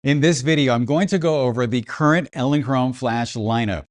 In this video, I'm going to go over the current Elinchrom flash lineup.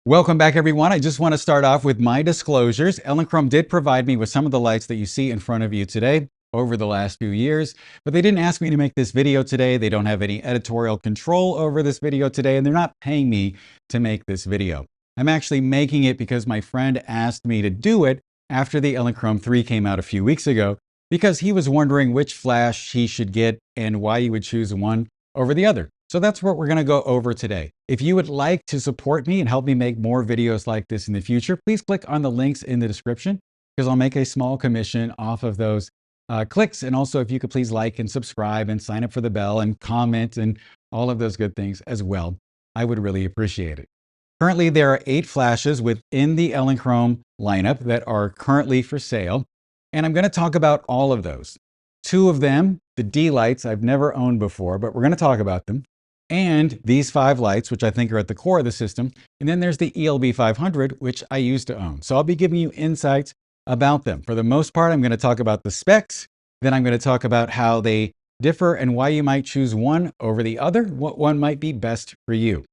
Welcome back, everyone. I just want to start off with my disclosures. Elinchrom did provide me with some of the lights that you see in front of you today over the last few years, but they didn't ask me to make this video today. They don't have any editorial control over this video today, and they're not paying me to make this video. I'm actually making it because my friend asked me to do it after the Elinchrom 3 came out a few weeks ago, because he was wondering which flash he should get and why you would choose one over the other. So that's what we're going to go over today. If you would like to support me and help me make more videos like this in the future, please click on the links in the description, because I'll make a small commission off of those clicks. And also, if you could please like and subscribe and sign up for the bell and comment and all of those good things as well, I would really appreciate it. Currently, there are 8 flashes within the Elinchrom lineup that are currently for sale, and I'm going to talk about all of those. 2 of them, the D-Lites, I've never owned before, but we're going to talk about them. And these 5 lights, which I think are at the core of the system. And then there's the ELB 500, which I used to own. So I'll be giving you insights about them. For the most part, I'm going to talk about the specs. Then I'm going to talk about how they differ and why you might choose one over the other, what one might be best for you.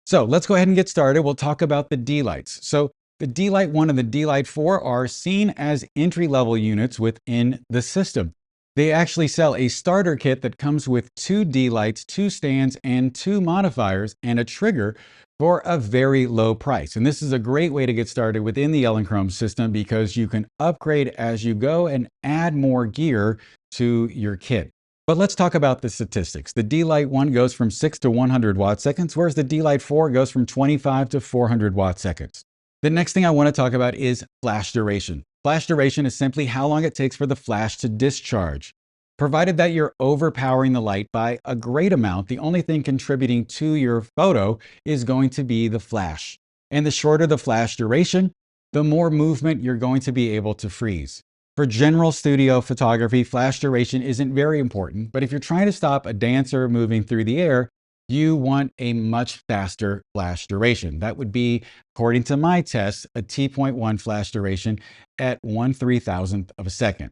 So let's go ahead and get started. We'll talk about the D-Lites. So the D-Lite 1 and the D-Lite 4 are seen as entry-level units within the system. They actually sell a starter kit that comes with 2 D-Lites, 2 stands, and 2 modifiers, and a trigger for a very low price. And this is a great way to get started within the Elinchrom system, because you can upgrade as you go and add more gear to your kit. But let's talk about the statistics. The D-Lite 1 goes from 6 to 100 watt seconds, whereas the D-Lite 4 goes from 25 to 400 watt seconds. The next thing I want to talk about is flash duration. Flash duration is simply how long it takes for the flash to discharge. Provided that you're overpowering the light by a great amount, the only thing contributing to your photo is going to be the flash. And the shorter the flash duration, the more movement you're going to be able to freeze. For general studio photography, flash duration isn't very important, but if you're trying to stop a dancer moving through the air, you want a much faster flash duration. That would be, according to my test, a T.1 flash duration at 1/3000th of a second.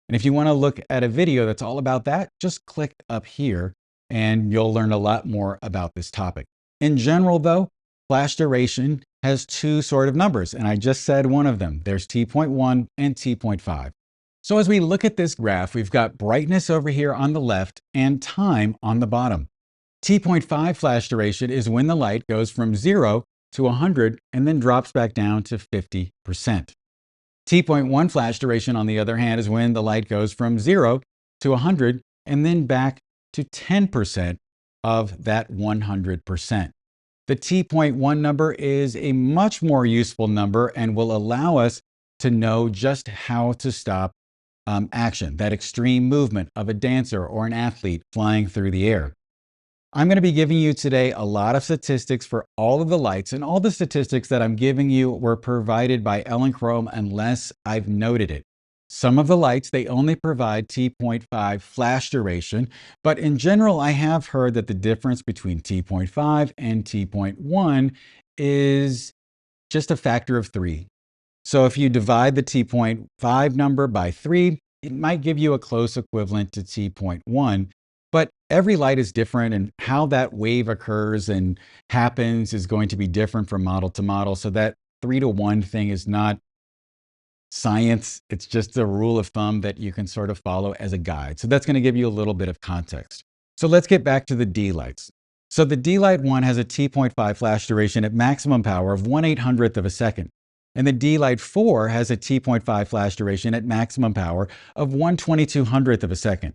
And if you want to look at a video that's all about that, just click up here and you'll learn a lot more about this topic. In general, though, flash duration has 2 sort of numbers, and I just said one of them. There's T.1 and T.5. So as we look at this graph, we've got brightness over here on the left and time on the bottom. T.5 flash duration is when the light goes from 0 to 100 and then drops back down to 50%. T.1 flash duration, on the other hand, is when the light goes from 0 to 100 and then back to 10% of that 100%. The T.1 number is a much more useful number and will allow us to know just how to stop action, that extreme movement of a dancer or an athlete flying through the air. I'm going to be giving you today a lot of statistics for all of the lights, and all the statistics that I'm giving you were provided by Elinchrom unless I've noted it. Some of the lights, they only provide T.5 flash duration, but in general, I have heard that the difference between T.5 and T.1 is just a factor of 3. So if you divide the T.5 number by 3, it might give you a close equivalent to T.1. But every light is different, and how that wave occurs and happens is going to be different from model to model. So that 3-to-1 thing is not science. It's just a rule of thumb that you can sort of follow as a guide. So that's going to give you a little bit of context. So let's get back to the D-Lites. So the D-Lite 1 has a T.5 flash duration at maximum power of 1/800th of a second. And the D-Lite 4 has a T.5 flash duration at maximum power of 1/2200th of a second.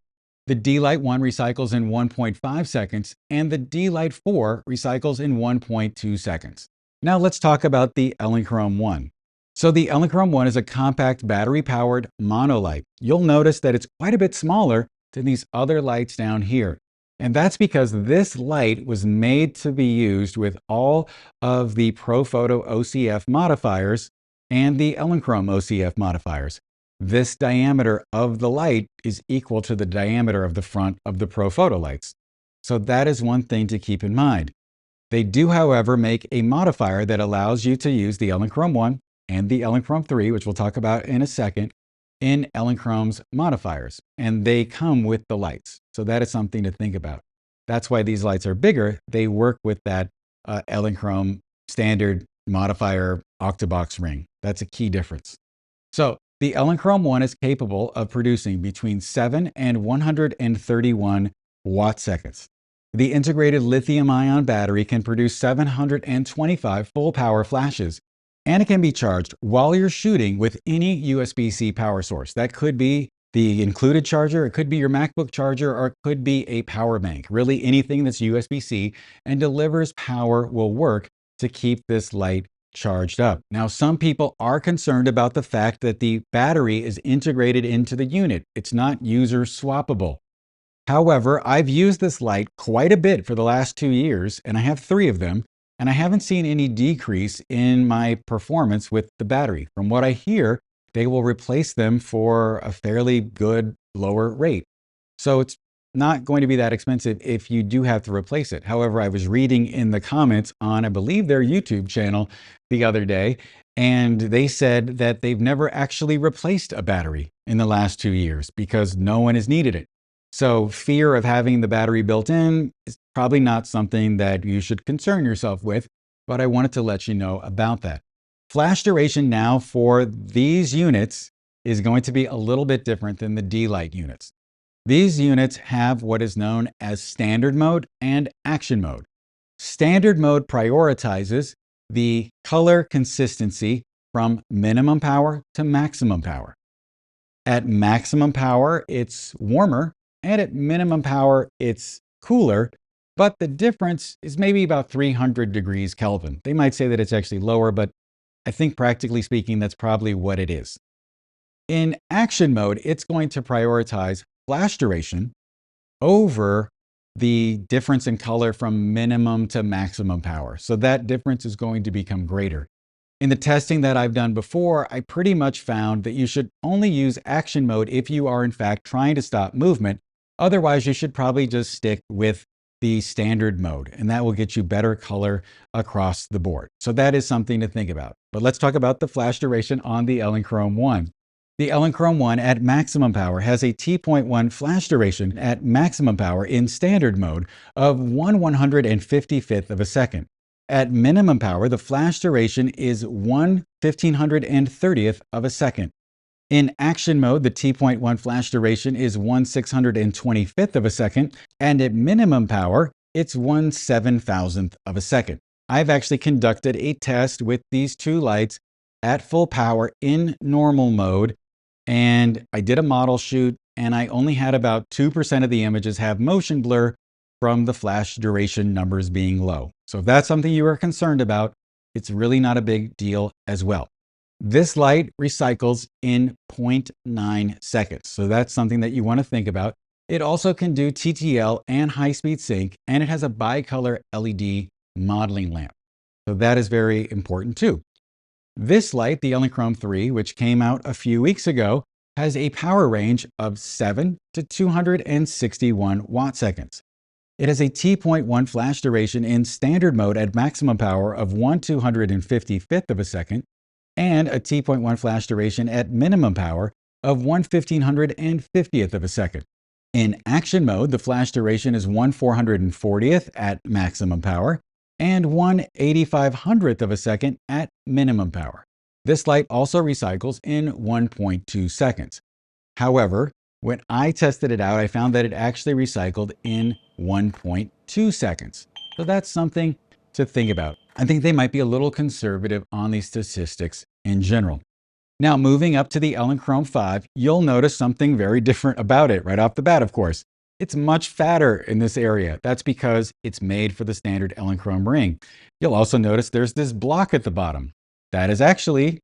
The D-Lite 1 recycles in 1.5 seconds, and the D-Lite 4 recycles in 1.2 seconds. Now let's talk about the Elinchrom ONE. So the Elinchrom ONE is a compact battery-powered monolight. You'll notice that it's quite a bit smaller than these other lights down here. And that's because this light was made to be used with all of the ProPhoto OCF modifiers and the Elinchrom OCF modifiers. This diameter of the light is equal to the diameter of the front of the ProPhoto lights. So that is one thing to keep in mind. They do, however, make a modifier that allows you to use the Elinchrom ONE and the Elinchrom THREE, which we'll talk about in a second, in Elinchrom's modifiers. And they come with the lights. So that is something to think about. That's why these lights are bigger. They work with that Elinchrom standard modifier octabox ring. That's a key difference. So the Elinchrom ONE is capable of producing between 7 and 131 watt-seconds. The integrated lithium-ion battery can produce 725 full power flashes, and it can be charged while you're shooting with any USB-C power source. That could be the included charger, it could be your MacBook charger, or it could be a power bank. Really, anything that's USB-C and delivers power will work to keep this light charged up. Now, some people are concerned about the fact that the battery is integrated into the unit. It's not user swappable. However, I've used this light quite a bit for the last 2 years, and I have 3 of them, and I haven't seen any decrease in my performance with the battery. From what I hear, they will replace them for a fairly good lower rate. So it's not going to be that expensive if you do have to replace it. However, I was reading in the comments on, I believe, their YouTube channel the other day, and they said that they've never actually replaced a battery in the last 2 years because no one has needed it. So fear of having the battery built in is probably not something that you should concern yourself with, but I wanted to let you know about that. Flash duration now for these units is going to be a little bit different than the D-Lite units. These units have what is known as standard mode and action mode. Standard mode prioritizes the color consistency from minimum power to maximum power. At maximum power, it's warmer, and at minimum power, it's cooler, but the difference is maybe about 300 degrees Kelvin. They might say that it's actually lower, but I think practically speaking, that's probably what it is. In action mode, it's going to prioritize flash duration over the difference in color from minimum to maximum power. So that difference is going to become greater. In the testing that I've done before, I pretty much found that you should only use action mode if you are in fact trying to stop movement. Otherwise, you should probably just stick with the standard mode, and that will get you better color across the board. So that is something to think about. But let's talk about the flash duration on the Elinchrom ONE. The Elinchrom ONE at maximum power has a T.1 flash duration at maximum power in standard mode of 1/155th of a second. At minimum power, the flash duration is 1/1530th of a second. In action mode, the T.1 flash duration is 1/625th of a second, and at minimum power, it's 1/7000th of a second. I've actually conducted a test with these 2 lights at full power in normal mode, and I did a model shoot, and I only had about 2% of the images have motion blur from the flash duration numbers being low. So if that's something you are concerned about, it's really not a big deal as well. This light recycles in 0.9 seconds. So that's something that you want to think about. It also can do TTL and high-speed sync, and it has a bicolor LED modeling lamp. So that is very important too. This light, the Elinchrom THREE, which came out a few weeks ago, has a power range of 7 to 261 watt-seconds. It has a T.1 flash duration in standard mode at maximum power of 1/255th of a second, and a T.1 flash duration at minimum power of 1/1550th of a second. In action mode, the flash duration is 1/440th at maximum power and 1/8500th of a second at minimum power. This light also recycles in 1.2 seconds. However, when I tested it out, I found that it actually recycled in 1.2 seconds. So that's something to think about. I think they might be a little conservative on these statistics in general. Now, moving up to the Elinchrom FIVE, you'll notice something very different about it right off the bat, of course. It's much fatter in this area. That's because it's made for the standard Elinchrom ring. You'll also notice there's this block at the bottom. That is actually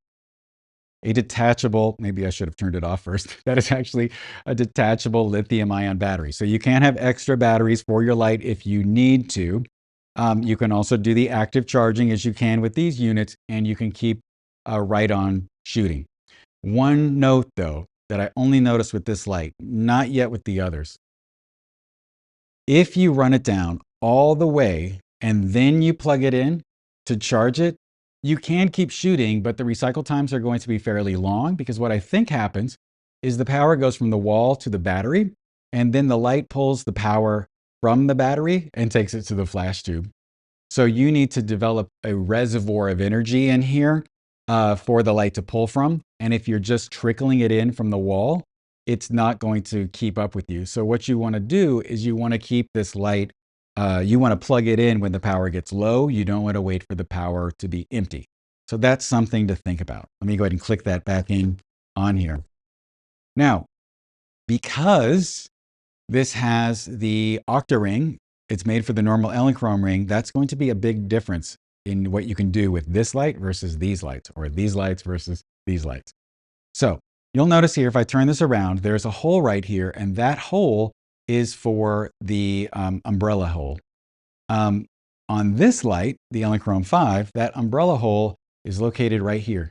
a detachable, maybe I should have turned it off first. That is actually a detachable lithium-ion battery. So you can have extra batteries for your light if you need to. You can also do the active charging as you can with these units, and you can keep right on shooting. One note though, that I only noticed with this light, not yet with the others. If you run it down all the way and then you plug it in to charge it, you can keep shooting, but the recycle times are going to be fairly long, because what I think happens is the power goes from the wall to the battery, and then the light pulls the power from the battery and takes it to the flash tube. So you need to develop a reservoir of energy in here for the light to pull from. And if you're just trickling it in from the wall, it's not going to keep up with you. So what you want to do is you want to keep this light, you want to plug it in when the power gets low. You don't want to wait for the power to be empty. So that's something to think about. Let me go ahead and click that back in on here. Now, because this has the octa ring, it's made for the normal Elinchrom ring, that's going to be a big difference in what you can do with this light versus these lights, or these lights versus these lights. So you'll notice here, if I turn this around, there's a hole right here, and that hole is for the umbrella hole. On this light, the Elinchrom 5, that umbrella hole is located right here.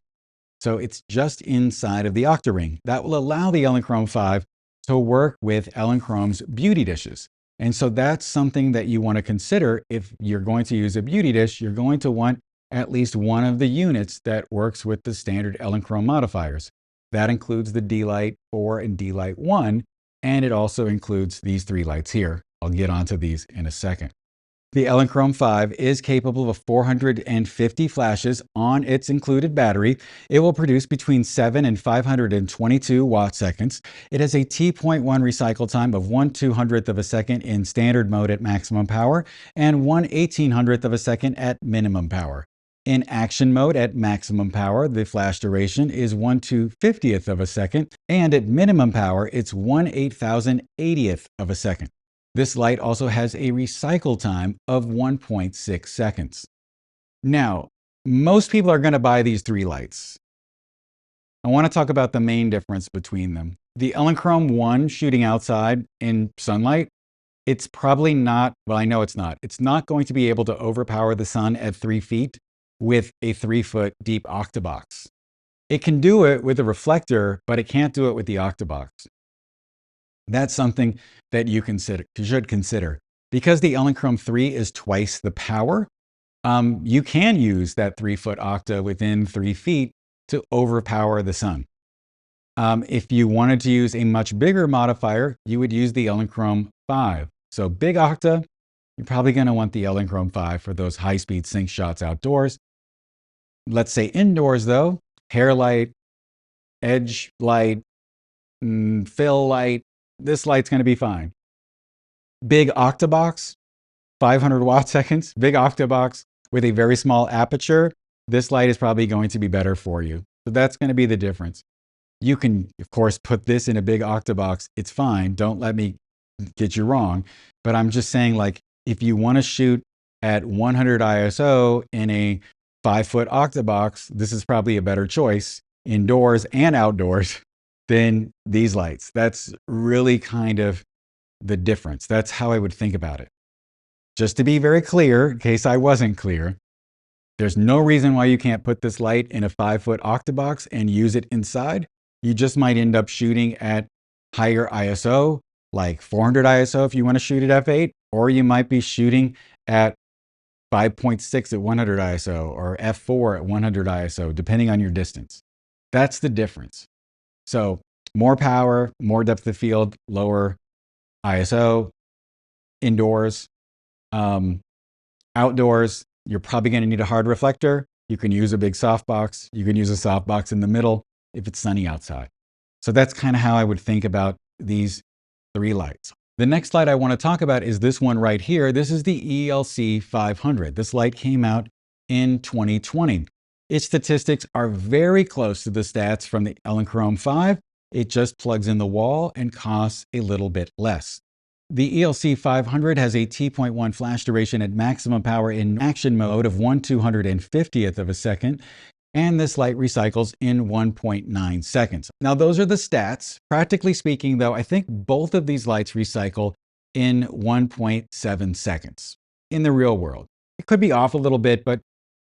So it's just inside of the octa ring. That will allow the Elinchrom 5 to work with Elinchrom's beauty dishes. And so that's something that you want to consider. If you're going to use a beauty dish, you're going to want at least one of the units that works with the standard Elinchrom modifiers. That includes the D-Lite 4 and D-Lite 1, and it also includes these three lights here. I'll get onto these in a second. The Elinchrom 5 is capable of 450 flashes on its included battery. It will produce between 7 and 522 watt-seconds. It has a T.1 recycle time of 1/200th of a second in standard mode at maximum power and 1/1800th of a second at minimum power. In action mode at maximum power, the flash duration is 1/250th of a second, and at minimum power, it's 1/8080th of a second. This light also has a recycle time of 1.6 seconds. Now, most people are going to buy these three lights. I want to talk about the main difference between them. The Elinchrom ONE shooting outside in sunlight, it's probably not, well, I know it's not. It's not going to be able to overpower the sun at 3 feet with a 3-foot deep octabox. It can do it with a reflector, but it can't do it with the octabox. That's something that you should consider. Because the Elinchrom 3 is twice the power, you can use that 3-foot octa within 3 feet to overpower the sun. If you wanted to use a much bigger modifier, you would use the Elinchrom 5. So big octa, you're probably going to want the Elinchrom 5 for those high-speed sync shots outdoors. Let's say indoors though, hair light, edge light, fill light, this light's going to be fine. Big octabox, 500 watt-seconds, big octabox with a very small aperture, this light is probably going to be better for you. So that's going to be the difference. You can, of course, put this in a big octabox. It's fine. Don't let me get you wrong. But I'm just saying, like, if you want to shoot at 100 ISO in a 5-foot octabox, this is probably a better choice indoors and outdoors than these lights. That's really kind of the difference. That's how I would think about it. Just to be very clear, in case I wasn't clear, there's no reason why you can't put this light in a 5-foot octabox and use it inside. You just might end up shooting at higher ISO, like 400 ISO if you want to shoot at f8, or you might be shooting at 5.6 at 100 ISO or f4 at 100 ISO, depending on your distance. That's the difference. So more power, more depth of field, lower ISO, indoors, outdoors, you're probably going to need a hard reflector. You can use a big softbox. You can use a softbox in the middle if it's sunny outside. So that's kind of how I would think about these three lights. The next light I want to talk about is this one right here. This is the ELC 500. This light came out in 2020. Its statistics are very close to the stats from the Elinchrom 5. It just plugs in the wall and costs a little bit less. The ELC 500 has a T.1 flash duration at maximum power in action mode of 1/250th of a second, and this light recycles in 1.9 seconds. Now, those are the stats. Practically speaking, though, I think both of these lights recycle in 1.7 seconds in the real world. It could be off a little bit, but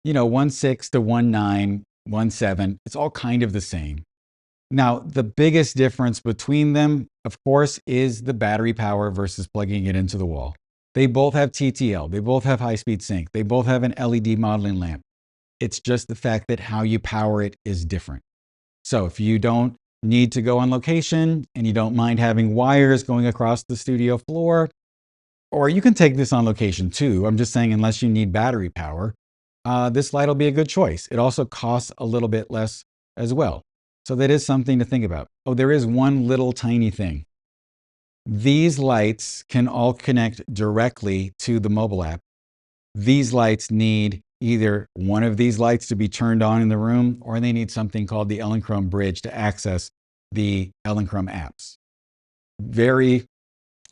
1.6 to 1.9, 1.7, it's all kind of the same. Now, the biggest difference between them, of course, is the battery power versus plugging it into the wall. They both have TTL. They both have high-speed sync. They both have an LED modeling lamp. It's just the fact that how you power it is different. So if you don't need to go on location and you don't mind having wires going across the studio floor, or you can take this on location too. I'm just saying, unless you need battery power, this light will be a good choice. It also costs a little bit less as well. So that is something to think about. Oh, there is one little tiny thing. These lights can all connect directly to the mobile app. These lights need either one of these lights to be turned on in the room, or they need something called the Elinchrom bridge to access the Elinchrom apps. Very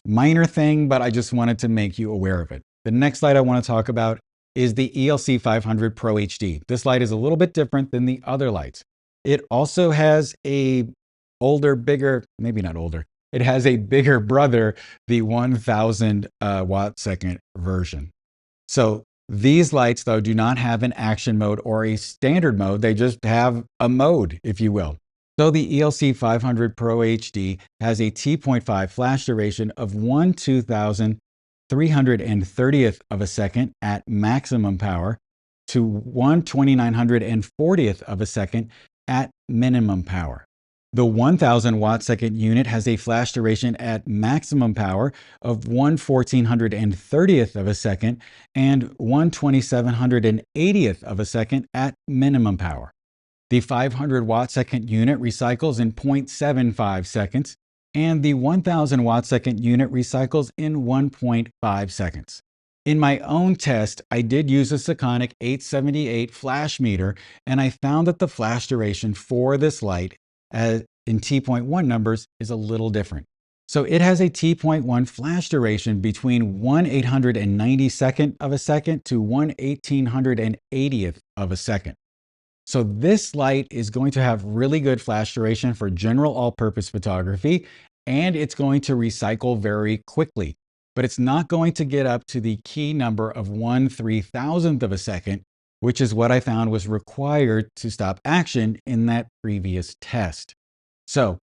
minor thing, but I just wanted to make you aware of it. The next light I want to talk about is the ELC 500 Pro HD. This light is a little bit different than the other lights. It also has a older, bigger, maybe not older, it has a bigger brother, the 1000 watt second version. So these lights, though, do not have an action mode or a standard mode. They just have a mode, if you will. So the ELC 500 Pro HD has a T.5 flash duration of 1/2330th of a second at maximum power to 1/2940th of a second at minimum power. The 1000 watt second unit has a flash duration at maximum power of 1/1430th of a second and 1/2780th of a second at minimum power. The 500 watt second unit recycles in 0.75 seconds, and the 1000 watt second unit recycles in 1.5 seconds. In my own test, I did use a Sekonic 878 flash meter, and I found that the flash duration for this light in T.1 numbers is a little different. So it has a T.1 flash duration between 1/892nd of a second to 1/1880th of a second. So this light is going to have really good flash duration for general all-purpose photography, and it's going to recycle very quickly. But it's not going to get up to the key number of 1/3000th of a second, which is what I found was required to stop action in that previous test. So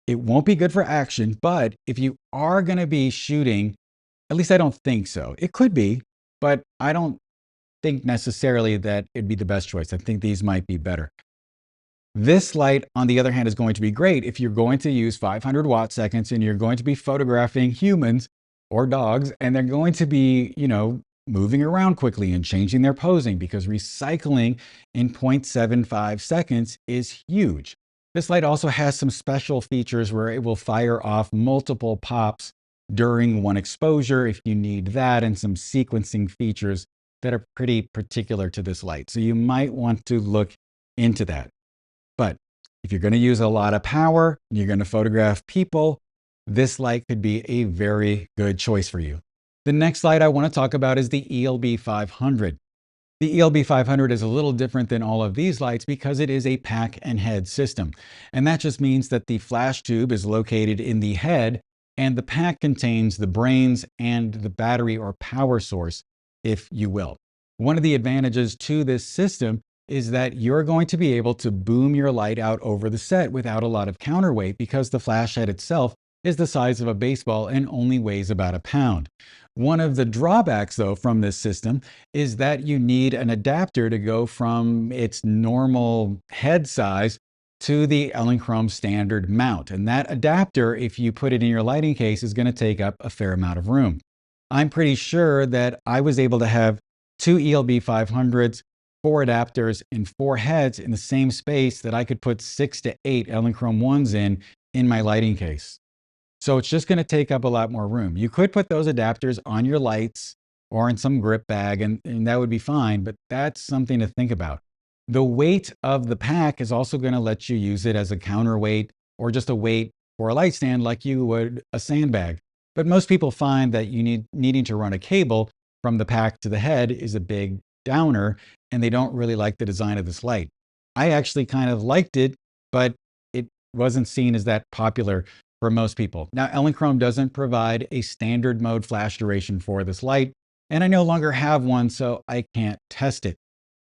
it won't be good for action, but if you are going to be shooting, at least I don't think so. It could be, but I don't think necessarily that it'd be the best choice. I think these might be better. This light, on the other hand, is going to be great if you're going to use 500 watt seconds and you're going to be photographing humans or dogs, and they're going to be, moving around quickly and changing their posing, because recycling in 0.75 seconds is huge. This light also has some special features where it will fire off multiple pops during one exposure if you need that, and some sequencing features that are pretty particular to this light. So you might want to look into that. But if you're going to use a lot of power and you're going to photograph people, this light could be a very good choice for you. The next light I want to talk about is the ELB 500. The ELB 500 is a little different than all of these lights because it is a pack and head system. And that just means that the flash tube is located in the head, and the pack contains the brains and the battery or power source, if you will. One of the advantages to this system is that you're going to be able to boom your light out over the set without a lot of counterweight, because the flash head itself is the size of a baseball and only weighs about a pound. One of the drawbacks, though, from this system is that you need an adapter to go from its normal head size to the Elinchrom standard mount. And that adapter, if you put it in your lighting case, is going to take up a fair amount of room. I'm pretty sure that I was able to have 2 ELB 500s, 4 adapters, and 4 heads in the same space that I could put 6 to 8 Elinchrom ones in my lighting case. So it's just going to take up a lot more room. You could put those adapters on your lights or in some grip bag, and that would be fine, but that's something to think about. The weight of the pack is also going to let you use it as a counterweight or just a weight for a light stand like you would a sandbag. But most people find that needing to run a cable from the pack to the head is a big downer, and they don't really like the design of this light. I actually kind of liked it, but it wasn't seen as that popular for most people. Now, Elinchrom doesn't provide a standard mode flash duration for this light, and I no longer have one, so I can't test it.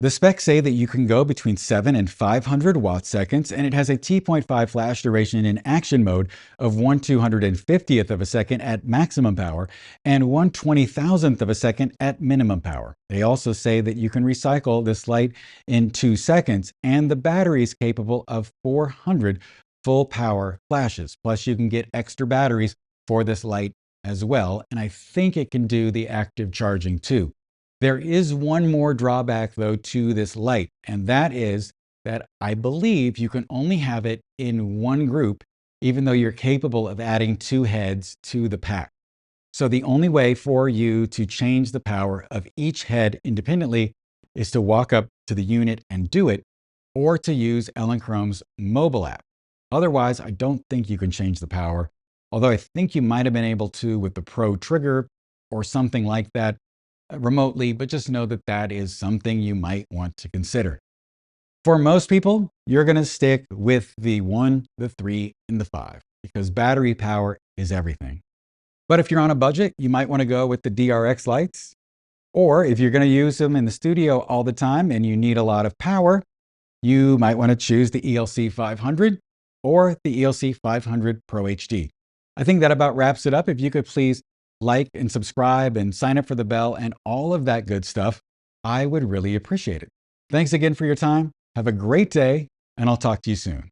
The specs say that you can go between 7 and 500 watt seconds, and it has a T.5 flash duration in action mode of 1/250th of a second at maximum power and 1/20,000th of a second at minimum power. They also say that you can recycle this light in 2 seconds, and the battery is capable of 400 full power flashes. Plus, you can get extra batteries for this light as well, and I think it can do the active charging too. There is one more drawback, though, to this light, and that is that I believe you can only have it in one group, even though you're capable of adding 2 heads to the pack. So the only way for you to change the power of each head independently is to walk up to the unit and do it, or to use Elinchrom's mobile app. Otherwise, I don't think you can change the power, although I think you might have been able to with the Pro trigger or something like that remotely, but just know that that is something you might want to consider. For most people, you're going to stick with the 1, the 3, and the 5 because battery power is everything. But if you're on a budget, you might want to go with the DRX lights. Or if you're going to use them in the studio all the time and you need a lot of power, you might want to choose the ELC 500 or the ELC 500 Pro HD. I think that about wraps it up. If you could please like and subscribe and sign up for the bell and all of that good stuff, I would really appreciate it. Thanks again for your time. Have a great day, and I'll talk to you soon.